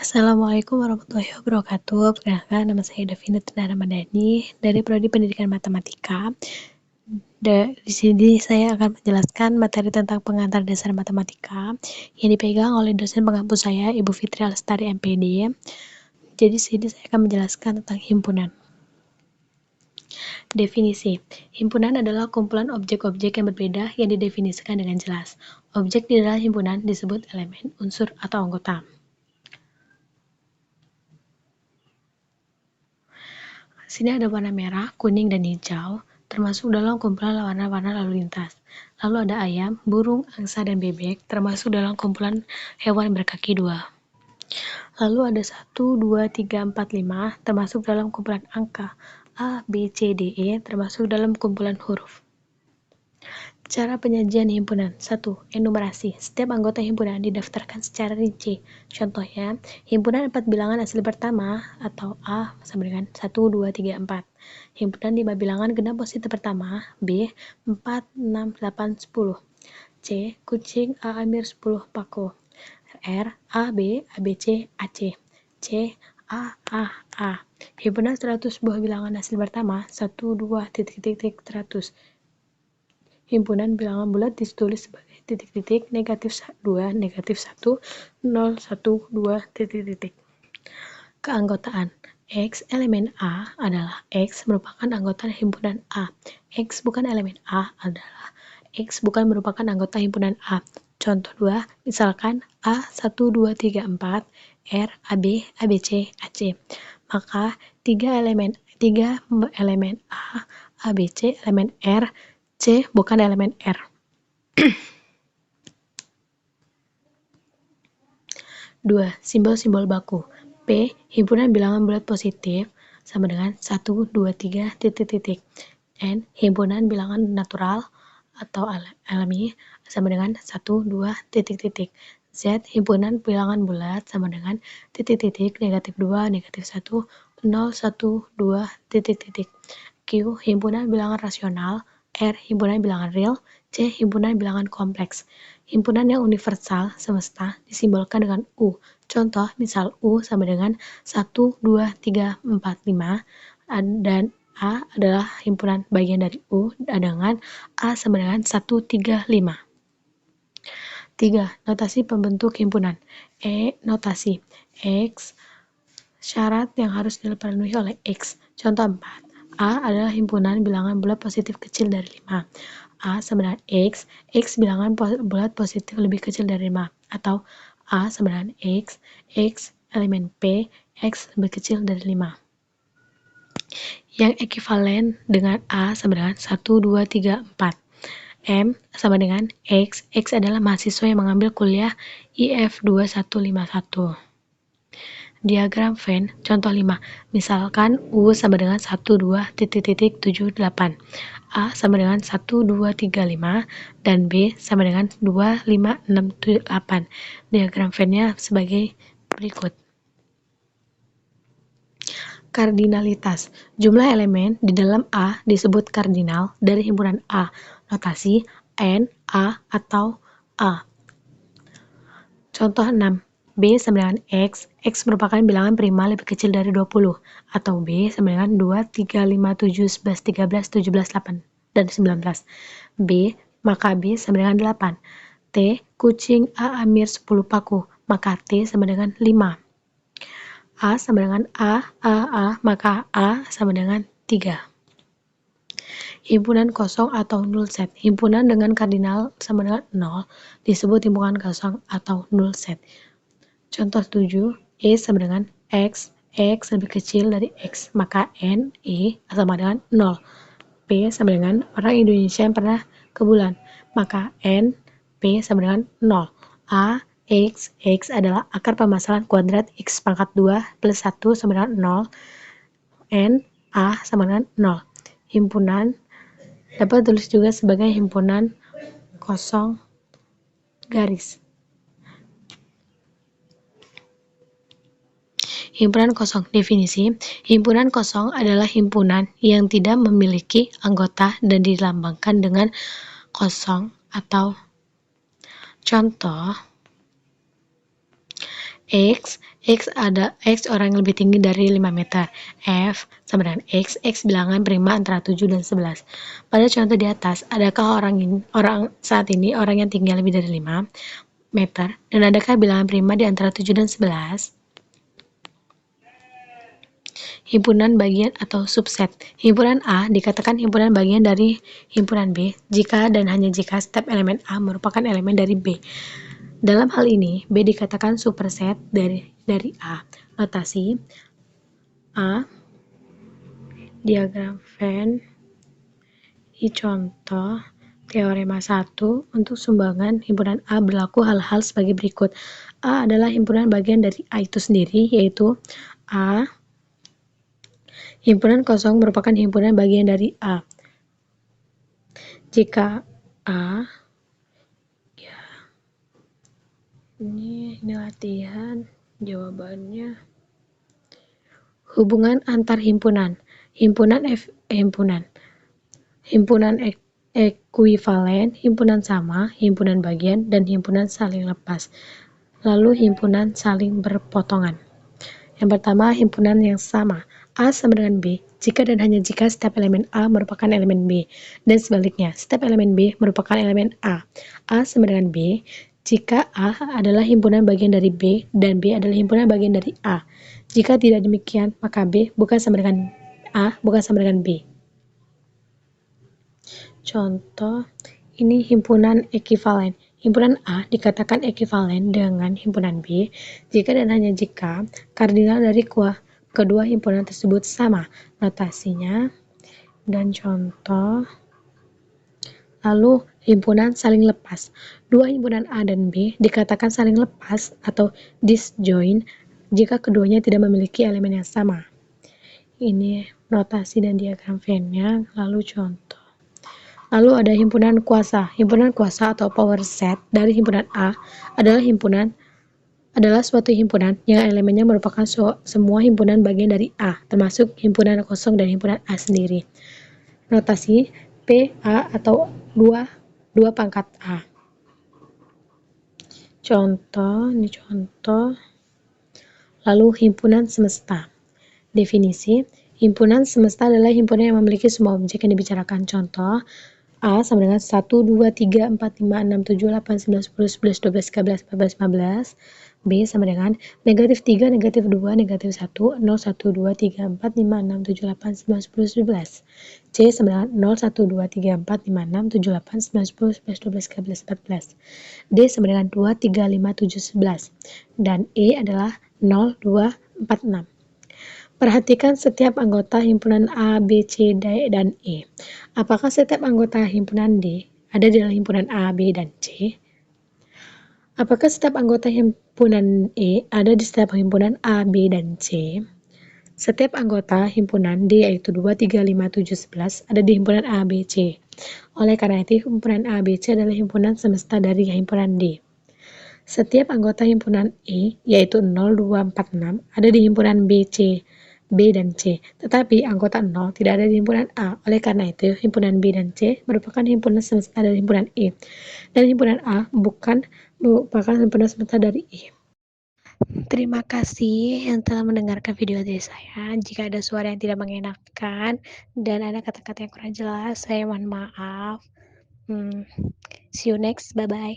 Assalamualaikum warahmatullahi wabarakatuh. Perkenalkan, nama saya Davina Tina Ramadhani dari Prodi Pendidikan Matematika. Di sini saya akan menjelaskan materi tentang pengantar dasar matematika yang dipegang oleh dosen pengampu saya, Ibu Fitri Lestari MPD. Jadi di sini saya akan menjelaskan tentang himpunan. Definisi. Himpunan adalah kumpulan objek-objek yang berbeda yang didefinisikan dengan jelas. Objek di dalam himpunan disebut elemen, unsur, atau anggota. Sini ada warna merah, kuning, dan hijau, termasuk dalam kumpulan warna-warna lalu lintas. Lalu ada ayam, burung, angsa, dan bebek, termasuk dalam kumpulan hewan berkaki dua. Lalu ada 1, 2, 3, 4, 5, termasuk dalam kumpulan angka. A, B, C, D, E, termasuk dalam kumpulan huruf. Cara penyajian himpunan. 1. Enumerasi. Setiap anggota himpunan didaftarkan secara rinci. Contohnya, himpunan 4 bilangan asli pertama atau A sama dengan 1, 2, 3, 4. Himpunan 5 bilangan genap positif pertama, B, 4, 6, 8, 10. C. Kucing, A, Amir, 10, Paku. R, A, B, A, B, C, A, C. C, A, A, A. Himpunan 100 buah bilangan asli pertama, 1, 2, titik, 100. Himpunan bilangan bulat ditulis sebagai titik-titik, negatif 2, negatif 1, 0, 1, 2, titik-titik. Keanggotaan. X elemen A adalah X merupakan anggota himpunan A. X bukan elemen A adalah X bukan merupakan anggota himpunan A. Contoh 2, misalkan A 1, 2, 3, 4, R, AB, ABC, AC. Maka 3 elemen A, ABC, elemen R, C bukan elemen R. Dua, simbol-simbol baku. P, himpunan bilangan bulat positif sama dengan 1, 2, 3, titik-titik. N, himpunan bilangan natural atau alami sama dengan 1, 2, titik-titik. Z, himpunan bilangan bulat sama dengan titik-titik, negatif 2, negatif 1, 0, 1, 2, titik-titik. Q, himpunan bilangan rasional. R, himpunan bilangan real. C, himpunan bilangan kompleks. Himpunan yang universal semesta disimbolkan dengan U. Contoh, misal U sama dengan 1, 2, 3, 4, 5, dan A adalah himpunan bagian dari U dengan A sama dengan 1, 3, 5. 3. Notasi pembentuk himpunan. Notasi. X, syarat yang harus dipenuhi oleh X. Contoh 4. A adalah himpunan bilangan bulat positif kecil dari 5. A sama dengan X bilangan bulat positif lebih kecil dari 5. Atau A sama dengan X elemen P, X lebih kecil dari 5. Yang ekivalen dengan A sama dengan 1, 2, 3, 4. M sama dengan X adalah mahasiswa yang mengambil kuliah IF 2151. Diagram Venn, contoh 5. Misalkan U sama dengan 1, 2, titik, 7, 8. A sama dengan 1, 2, 3, 5. Dan B sama dengan 2, 5, 6, 7, 8. Diagram Venn-nya sebagai berikut. Kardinalitas. Jumlah elemen di dalam A disebut kardinal dari himpunan A. Notasi N, A, atau A. Contoh 6. B sama dengan X merupakan bilangan prima lebih kecil dari 20, atau B sama dengan 2, 3, 5, 7, 11, 13, 17, 8, dan 19. B, maka B sama dengan 8. T, kucing, A, Amir, 10, Paku, maka T sama dengan 5. A sama dengan A, maka A sama dengan 3. Himpunan kosong atau null set. Himpunan dengan kardinal sama dengan 0 disebut himpunan kosong atau null set. Contoh 7, E sama dengan X lebih kecil dari X, maka N, E sama dengan 0. P sama dengan orang Indonesia yang pernah ke bulan, maka N, P sama dengan 0. A, X adalah akar pemasalan kuadrat X pangkat 2 plus 1 sama dengan 0. N, A sama dengan 0. Himpunan dapat ditulis juga sebagai himpunan kosong garis. Himpunan kosong. Definisi. Himpunan kosong adalah himpunan yang tidak memiliki anggota dan dilambangkan dengan kosong atau contoh X X orang yang lebih tinggi dari 5 meter. F sama dengan X bilangan prima antara 7 dan 11. Pada contoh di atas, adakah orang saat ini orang yang tingginya lebih dari 5 meter dan adakah bilangan prima di antara 7 dan 11? Himpunan bagian atau subset. Himpunan A dikatakan himpunan bagian dari himpunan B jika dan hanya jika setiap elemen A merupakan elemen dari B. Dalam hal ini, B dikatakan superset dari A. Notasi A, diagram Venn, di contoh teorema 1 untuk sumbangan himpunan A berlaku hal-hal sebagai berikut. A adalah himpunan bagian dari A itu sendiri, yaitu A. Himpunan kosong merupakan himpunan bagian dari A. Jika A, ya, ini latihan, jawabannya. Hubungan antar himpunan. Himpunan ekuivalen, himpunan sama, himpunan bagian, dan himpunan saling lepas. Lalu himpunan saling berpotongan. Yang pertama, himpunan yang sama. A sama dengan B, jika dan hanya jika setiap elemen A merupakan elemen B, dan sebaliknya, setiap elemen B merupakan elemen A. A sama dengan B, jika A adalah himpunan bagian dari B, dan B adalah himpunan bagian dari A. Jika tidak demikian, maka B bukan sama dengan A, bukan sama dengan B. Contoh, ini himpunan ekuivalen. Himpunan A dikatakan ekuivalen dengan himpunan B jika dan hanya jika kardinal dari kedua himpunan tersebut sama. Notasinya dan contoh. Lalu himpunan saling lepas. Dua himpunan A dan B dikatakan saling lepas atau disjoint jika keduanya tidak memiliki elemen yang sama. Ini notasi dan diagram Venn-nya. Lalu contoh. Lalu ada himpunan kuasa. Himpunan kuasa atau power set dari himpunan A adalah suatu himpunan yang elemennya merupakan semua himpunan bagian dari A, termasuk himpunan kosong dan himpunan A sendiri. Notasi P, A atau 2 pangkat A. Contoh, ini contoh. Lalu himpunan semesta. Definisi, himpunan semesta adalah himpunan yang memiliki semua objek yang dibicarakan. Contoh, A sama dengan 1, 2, 3, 4, 5, 6, 7, 8, 9, 10, 11, 12, 13, 14, 15. B sama dengan negatif 3, negatif 2, negatif 1, 0, 1, 2, 3, 4, 5, 6, 7, 8, 9, 10, 11. C sama dengan 0, 1, 2, 3, 4, 5, 6, 7, 8, 9, 10, 11, 12, 13, 14. D sama dengan 2, 3, 5, 7, 11. Dan E adalah 0, 2, 4, 6. Perhatikan setiap anggota himpunan A, B, C, D, dan E. Apakah setiap anggota himpunan D ada di dalam himpunan A, B, dan C? Apakah setiap anggota himpunan E ada di setiap himpunan A, B, dan C? Setiap anggota himpunan D yaitu 2, 3, 5, 7, 11 ada di himpunan A, B, C. Oleh karena itu, himpunan A, B, C adalah himpunan semesta dari himpunan D. Setiap anggota himpunan E yaitu 0, 2, 4, 6 ada di himpunan B, C, B, dan C, tetapi anggota 0 tidak ada di himpunan A. Oleh karena itu, himpunan B dan C merupakan himpunan semesta dari himpunan E, dan himpunan A bukan merupakan himpunan semesta dari E. Terima kasih yang telah mendengarkan video dari saya. Jika ada suara yang tidak mengenakan dan ada kata-kata yang kurang jelas, saya mohon maaf. See you next, bye-bye.